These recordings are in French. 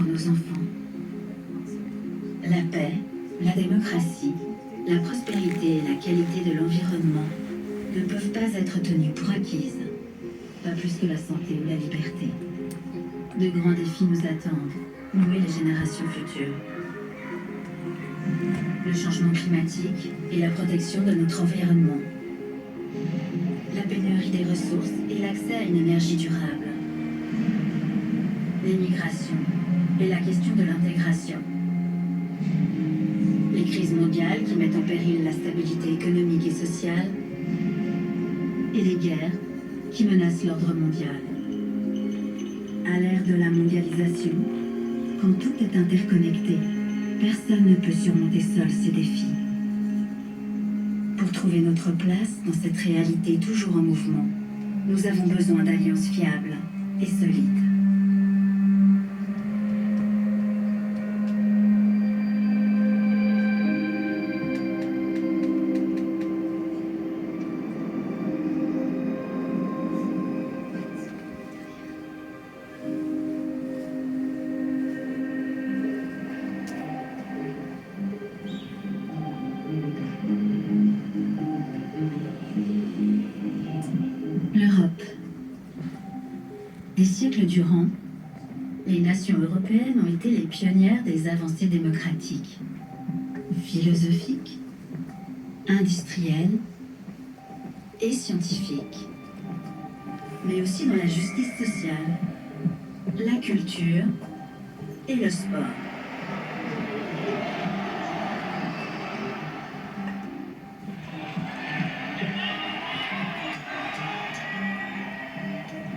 nos enfants. La paix, la démocratie, la prospérité et la qualité de l'environnement ne peuvent pas être tenues pour acquises, pas plus que la santé ou la liberté. De grands défis nous attendent, nous et les générations futures. Le changement climatique et la protection de notre environnement. La pénurie des ressources et l'accès à une énergie durable. L'immigration et la question de l'intégration. Les crises mondiales qui mettent en péril la stabilité économique et sociale. Et les guerres qui menacent l'ordre mondial. À l'ère de la mondialisation, quand tout est interconnecté, personne ne peut surmonter seul ces défis. Pour trouver notre place dans cette réalité toujours en mouvement, nous avons besoin d'alliances fiables et solides. L'Europe. Des siècles durant, les nations européennes ont été les pionnières des avancées démocratiques, philosophiques, industrielles et scientifiques, mais aussi dans la justice sociale, la culture et le sport.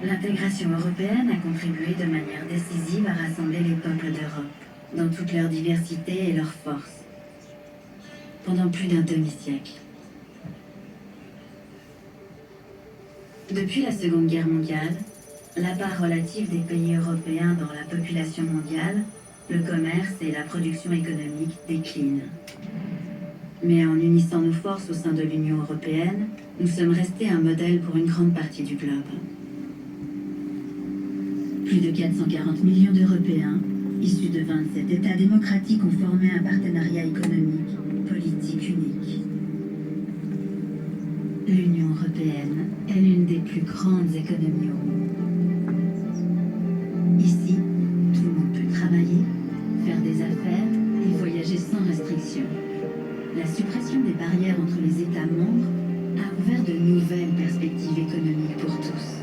L'intégration européenne a contribué de manière décisive à rassembler les peuples d'Europe, dans toute leur diversité et leur force, pendant plus d'un demi-siècle. Depuis la Seconde Guerre mondiale, la part relative des pays européens dans la population mondiale, le commerce et la production économique déclinent. Mais en unissant nos forces au sein de l'Union européenne, nous sommes restés un modèle pour une grande partie du globe. Plus de 440 millions d'Européens, issus de 27 États démocratiques, ont formé un partenariat économique, politique unique. L'Union européenne est l'une des plus grandes économies au monde. Ici, tout le monde peut travailler, faire des affaires et voyager sans restriction. La suppression des barrières entre les États membres a ouvert de nouvelles perspectives économiques pour tous.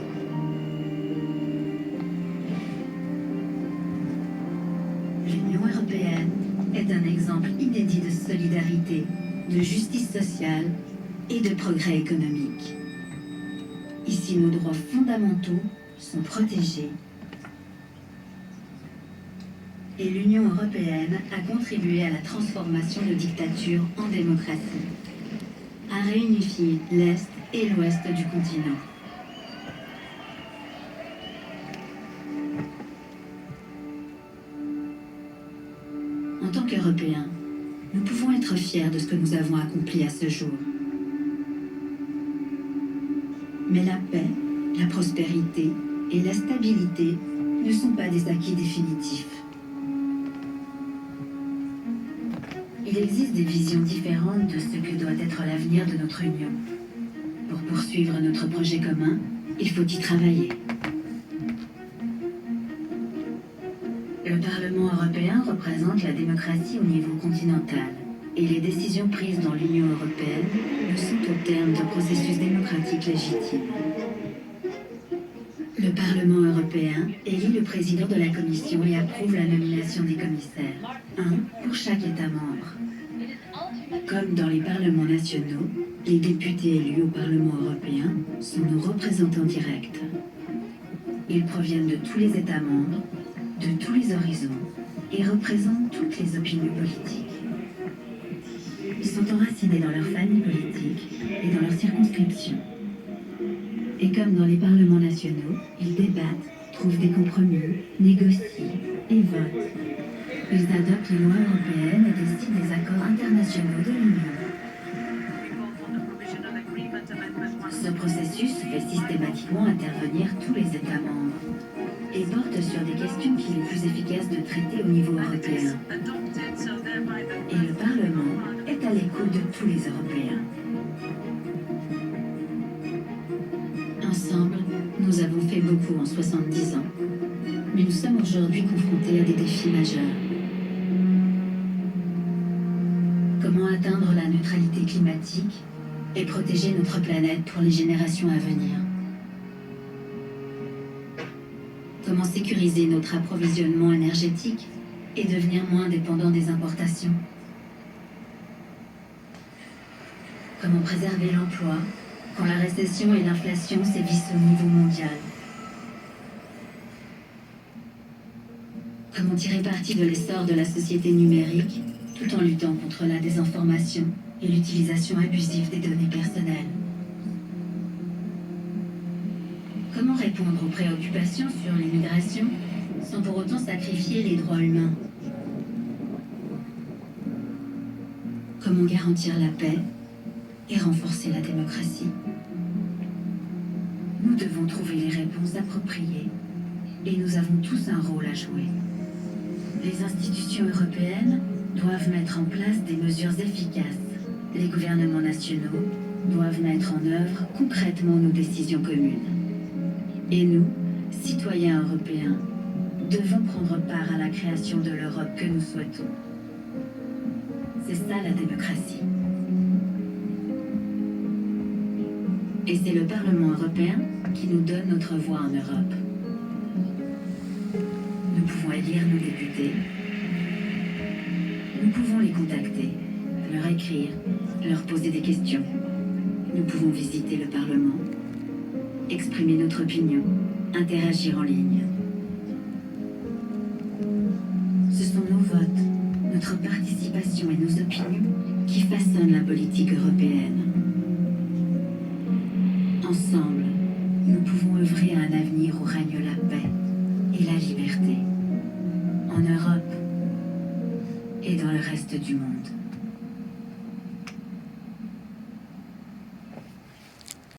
L'Union européenne est un exemple inédit de solidarité, de justice sociale et de progrès économique. Ici, nos droits fondamentaux sont protégés. Et l'Union européenne a contribué à la transformation de dictatures en démocratie, a réunifié l'Est et l'Ouest du continent. En tant qu'Européens, nous pouvons être fiers de ce que nous avons accompli à ce jour. Mais la paix, la prospérité et la stabilité ne sont pas des acquis définitifs. Il existe des visions différentes de ce que doit être l'avenir de notre Union. Pour poursuivre notre projet commun, il faut y travailler. Le Parlement européen représente la démocratie au niveau continental et les décisions prises dans l'Union européenne le sont au terme d'un processus démocratique légitime. Le Parlement européen élit le président de la Commission et approuve la nomination des commissaires, un pour chaque État membre. Comme dans les parlements nationaux, les députés élus au Parlement européen sont nos représentants directs. Ils proviennent de tous les États membres, de tous les horizons et représentent toutes les opinions politiques. Ils sont enracinés dans leur famille politique et dans leur circonscription. Et comme dans les parlements nationaux, ils débattent, trouvent des compromis, négocient et votent. Ils adoptent les lois européennes et décident des accords internationaux de l'Union. Ce processus fait systématiquement intervenir tous les États membres. et porte sur des questions qu'il est plus efficace de traiter au niveau européen. Et le Parlement est à l'écoute de tous les Européens. Ensemble, nous avons fait beaucoup en 70 ans. Mais nous sommes aujourd'hui confrontés à des défis majeurs. Comment atteindre la neutralité climatique et protéger notre planète pour les générations à venir? Comment sécuriser notre approvisionnement énergétique et devenir moins dépendant des importations? Comment préserver l'emploi quand la récession et l'inflation sévissent au niveau mondial? Comment tirer parti de l'essor de la société numérique tout en luttant contre la désinformation et l'utilisation abusive des données personnelles? Comment répondre aux préoccupations sur l'immigration sans pour autant sacrifier les droits humains? Comment garantir la paix et renforcer la démocratie? Nous devons trouver les réponses appropriées et nous avons tous un rôle à jouer. Les institutions européennes doivent mettre en place des mesures efficaces. Les gouvernements nationaux doivent mettre en œuvre concrètement nos décisions communes. Et nous, citoyens européens, devons prendre part à la création de l'Europe que nous souhaitons. C'est ça la démocratie. Et c'est le Parlement européen qui nous donne notre voix en Europe. Nous pouvons élire nos députés. Nous pouvons les contacter, leur écrire, leur poser des questions. Nous pouvons visiter le Parlement, exprimer notre opinion, interagir en ligne. Ce sont nos votes, notre participation et nos opinions qui façonnent la politique européenne. Ensemble, nous pouvons œuvrer à un avenir où règne la paix et la liberté, en Europe et dans le reste du monde.